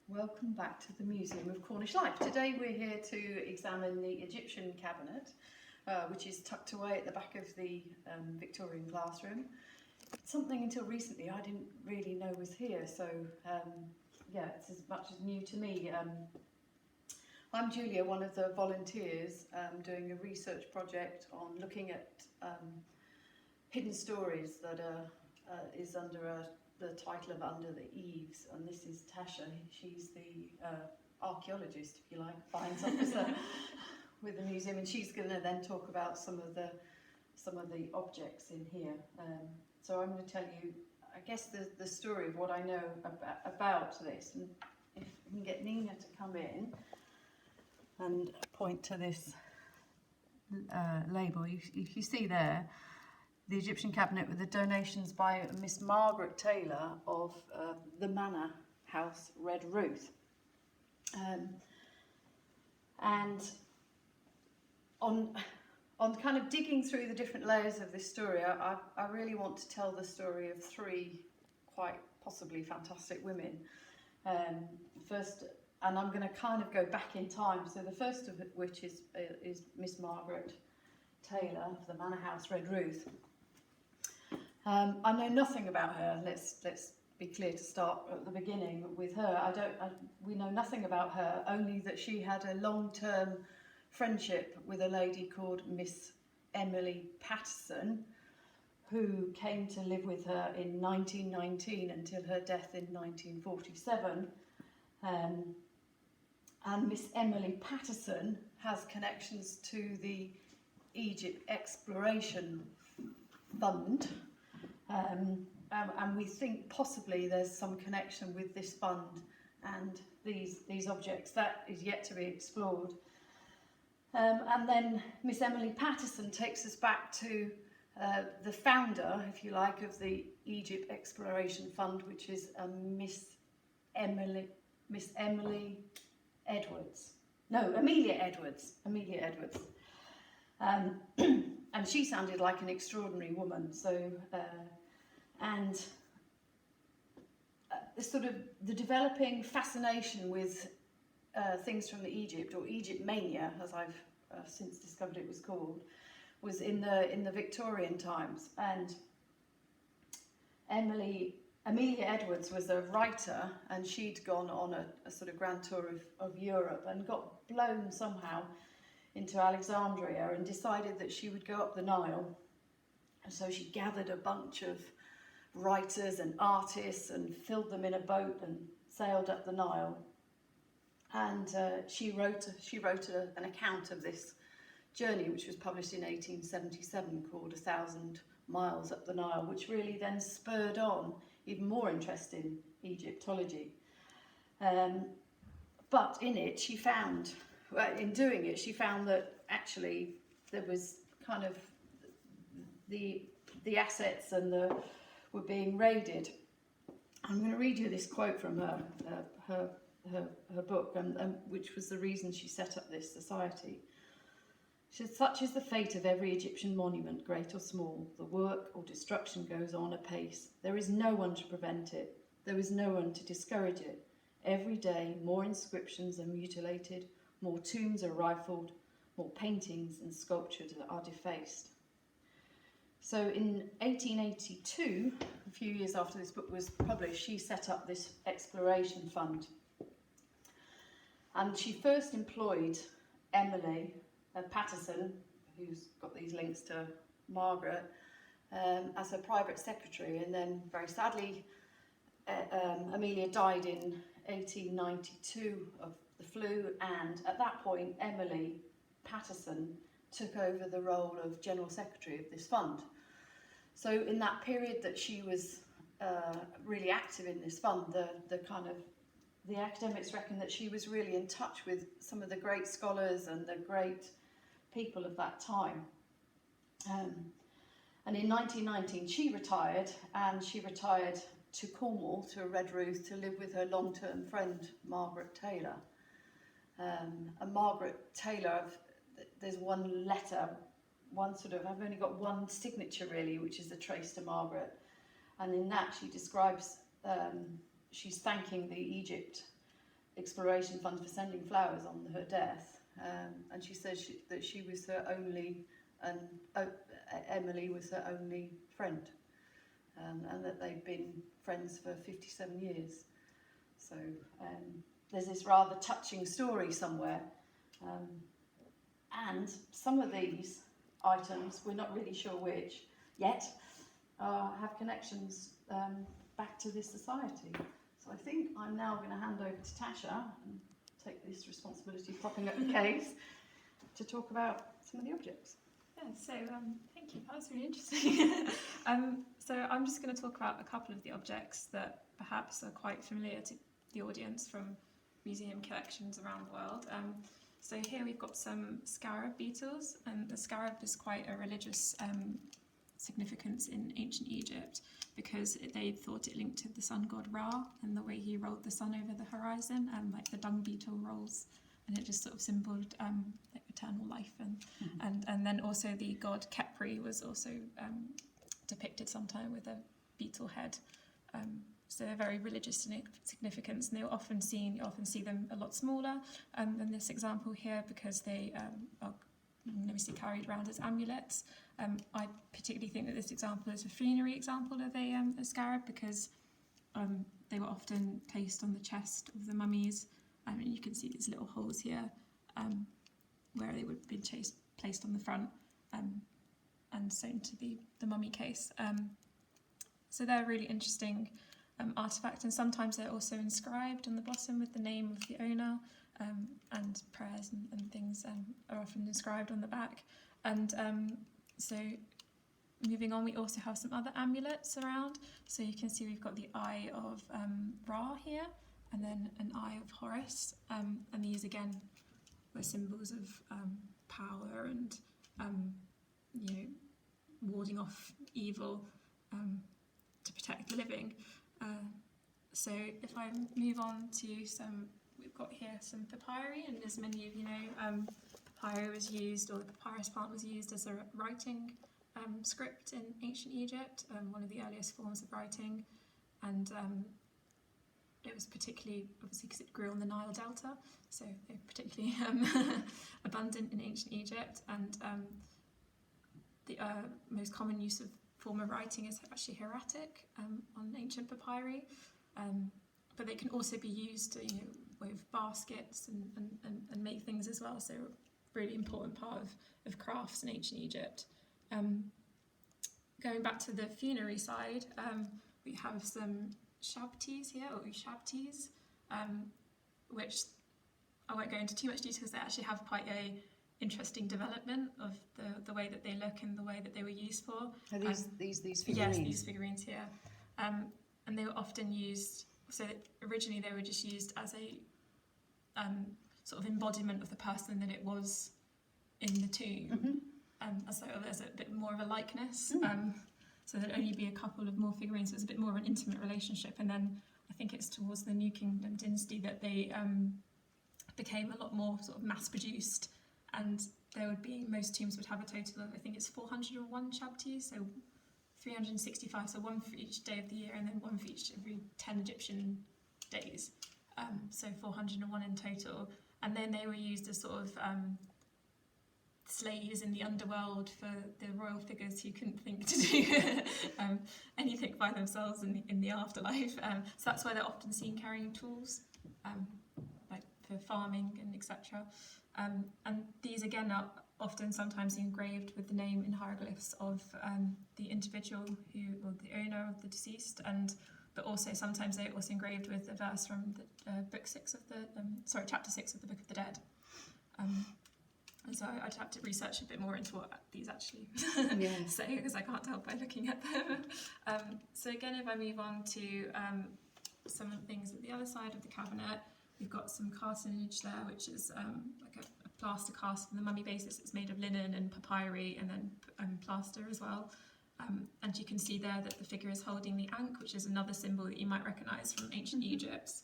Welcome back to the Museum of Cornish Life. Today we're here to examine the Egyptian Cabinet, which is tucked away at the back of the Victorian Classroom. Something until recently I didn't really know was here, so yeah, it's as much as new to me. I'm Julia, one of the volunteers doing a research project on looking at hidden stories that is under the title of Under the Eaves, and this is Tasha. She's the archaeologist, if you like, finds officer with the museum, and she's going to then talk about some of the objects in here. So I'm going to tell you, I guess, the story of what I know about this, and if we can get Nina to come in and point to this label. If you see there, the Egyptian Cabinet with the donations by Miss Margaret Taylor of the Manor House, Red Ruth. And on kind of digging through the different layers of this story, I really want to tell the story of three quite possibly fantastic women. First, and I'm going to kind of go back in time. So the first of which is Miss Margaret Taylor of the Manor House, Red Ruth. I know nothing about her. Let's be clear to start at the beginning with her. We know nothing about her, only that she had a long-term friendship with a lady called Miss Emily Patterson, who came to live with her in 1919 until her death in 1947. And Miss Emily Patterson has connections to the Egypt Exploration Fund, and we think possibly there's some connection with this fund and these objects. That is yet to be explored. And then Miss Emily Patterson takes us back to the founder, if you like, of the Egypt Exploration Fund, which is Miss Emily Edwards. No, Amelia Edwards. Amelia Edwards. And she sounded like an extraordinary woman. So, sort of the developing fascination with things from the Egypt, or Egypt mania, as I've since discovered it was called, was in the Victorian times. And Amelia Edwards was a writer, and she'd gone on a sort of grand tour of Europe and got blown somehow into Alexandria and decided that she would go up the Nile. And so she gathered a bunch of writers and artists and filled them in a boat and sailed up the Nile. And she wrote an account of this journey, which was published in 1877, called 1,000 Miles Up the Nile, which really then spurred on even more interest in Egyptology. But in it, she found that actually there was kind of the assets and were being raided. I'm going to read you this quote from her book, which was the reason she set up this society. She said, "Such is the fate of every Egyptian monument, great or small. The work or destruction goes on apace. There is no one to prevent it. There is no one to discourage it. Every day more inscriptions are mutilated, more tombs are rifled, more paintings and sculptures are defaced." So in 1882, a few years after this book was published, she set up this exploration fund. And she first employed Emily Patterson, who's got these links to Margaret, as her private secretary. And then, very sadly, Amelia died in 1892 of the flu, and at that point Emily Patterson took over the role of General Secretary of this fund. So in that period that she was really active in this fund, the academics reckon that she was really in touch with some of the great scholars and the great people of that time. And in 1919 she retired, and she retired to Cornwall, to Red Ruth, to live with her long-term friend Margaret Taylor. And Margaret Taylor, there's one letter, I've only got one signature really, which is a trace to Margaret, and in that she describes she's thanking the Egypt exploration fund for sending flowers on her death, and she says that she was her only, and Emily was her only friend, and that they've been friends for 57 years. So there's this rather touching story somewhere, and some of these items, we're not really sure which yet, have connections back to this society. So I think I'm now going to hand over to Tasha and take this responsibility of propping up the case to talk about some of the objects. Yeah, so thank you, that was really interesting. So I'm just going to talk about a couple of the objects that perhaps are quite familiar to the audience from museum collections around the world. So here we've got some Scarab Beetles, and the scarab is quite a religious significance in ancient Egypt because they thought it linked to the sun god Ra and the way he rolled the sun over the horizon, like the dung beetle rolls, and it just sort of symboled like eternal life. And then also the god Papyri was also depicted sometime with a beetle head. So they're very religious significance, and they were often seen. You often see them a lot smaller than this example here because they are mostly carried around as amulets. I particularly think that this example is a funerary example of a scarab because they were often placed on the chest of the mummies. And you can see these little holes here where they would have been placed on the front and sewn to the mummy case. So they're really interesting artefact, and sometimes they're also inscribed on the bottom with the name of the owner, and prayers and things are often inscribed on the back. And so moving on, we also have some other amulets around. So you can see we've got the eye of Ra here, and then an eye of Horus, and these again were symbols of power and warding off evil to protect the living. So if I move on to some, we've got here some papyri, and as many of you know, papyri was used, or the papyrus plant was used as a writing script in ancient Egypt, one of the earliest forms of writing, and it was particularly, obviously because it grew on the Nile Delta, so they're particularly abundant in ancient Egypt, and the most common use of form of writing is actually hieratic on ancient papyri, but they can also be used to with baskets and make things as well, so a really important part of crafts in ancient Egypt. Going back to the funerary side, we have some Shabbatees here, or Shabbatees, which I won't go into too much detail because they actually have quite a interesting development of the way that they look and the way that they were used for. Are these figurines? Yes, these figurines here. And they were often used, so that originally they were just used as a sort of embodiment of the person that it was in the tomb. So there's a bit more of a likeness. So there'd only be a couple of more figurines, so it's a bit more of an intimate relationship. And then I think it's towards the New Kingdom dynasty that they became a lot more sort of mass-produced, and there would be, most tombs would have a total of, I think it's 401 Shabbatees, so 365, so one for each day of the year, and then one for each every 10 Egyptian days, so 401 in total. And then they were used as sort of slaves in the underworld for the royal figures who couldn't think to do anything by themselves in the afterlife. So that's why they're often seen carrying tools, like for farming and etc. And these again are often sometimes engraved with the name in hieroglyphs of the individual or the owner of the deceased, but also sometimes they're also engraved with a verse from the chapter 6 of the Book of the Dead. And so I'd have to research a bit more into what these actually say, because I can't tell by looking at them. So again, if I move on to some of the things at the other side of the cabinet, we've got some cartonnage there, which is like a plaster cast from the mummy basis. It's made of linen and papyri, and then plaster as well. And you can see there that the figure is holding the ankh, which is another symbol that you might recognise from ancient Egypt. It's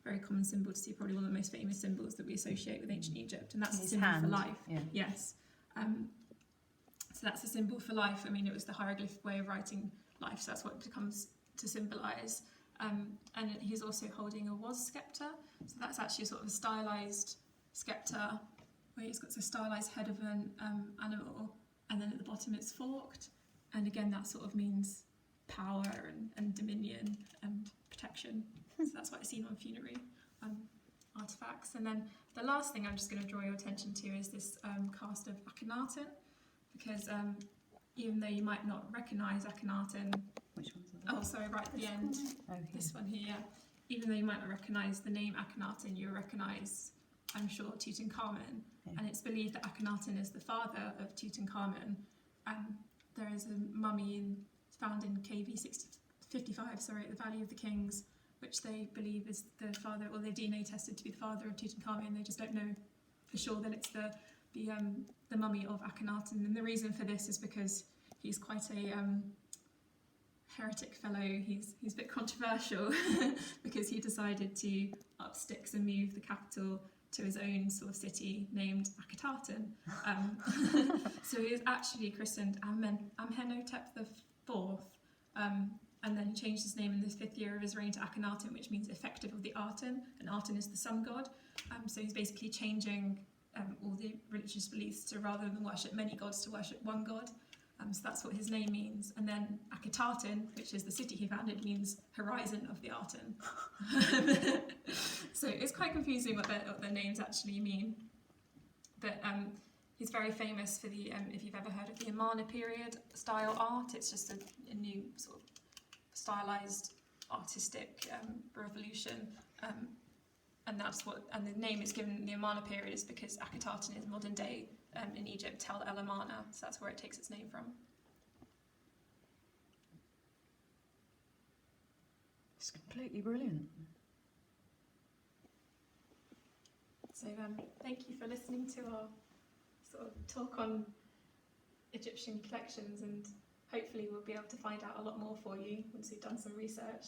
very common symbol to see, probably one of the most famous symbols that we associate with ancient Egypt, and that's a symbol for life. Yes. So that's a symbol for life. I mean, it was the hieroglyph way of writing life, so that's what it becomes to symbolise. And he's also holding a was scepter. So that's actually sort of a stylized scepter where he's got a stylized head of an animal, and then at the bottom it's forked. And again, that sort of means power and dominion and protection. So that's what I've seen on funerary artifacts. And then the last thing I'm just going to draw your attention to is this cast of Akhenaten, because even though you might not recognise Akhenaten, Which one's that? oh sorry, right at the end, Oh, this one here, even though you might not recognise the name Akhenaten, you'll recognise, I'm sure, Tutankhamun. Yeah. And it's believed that Akhenaten is the father of Tutankhamun. There is a mummy found in KV 55, at the Valley of the Kings, which they believe is the father, or they DNA tested to be the father of Tutankhamun. They just don't know for sure that it's the mummy of Akhenaten. And the reason for this is because he's quite a heretic fellow. He's a bit controversial because he decided to up sticks and move the capital to his own sort of city named Akhenaten. So he was actually christened Amhenotep IV, and then he changed his name in the 5th year of his reign to Akhenaten, which means effective of the Aten, and Aten is the sun god. So he's basically changing all the religious beliefs to, rather than worship many gods, to worship one god. So that's what his name means. And then Akhenaten, which is the city he founded, means horizon of the Aten. So it's quite confusing what their names actually mean. But he's very famous for the, if you've ever heard of the Amarna period style art, it's just a new sort of stylized artistic revolution. And that's what, and the name is given the Amarna period is because Akhenaten is modern day in Egypt, Tel El Amarna, so that's where it takes its name from. It's completely brilliant. So thank you for listening to our sort of talk on Egyptian collections, and hopefully we'll be able to find out a lot more for you once we've done some research.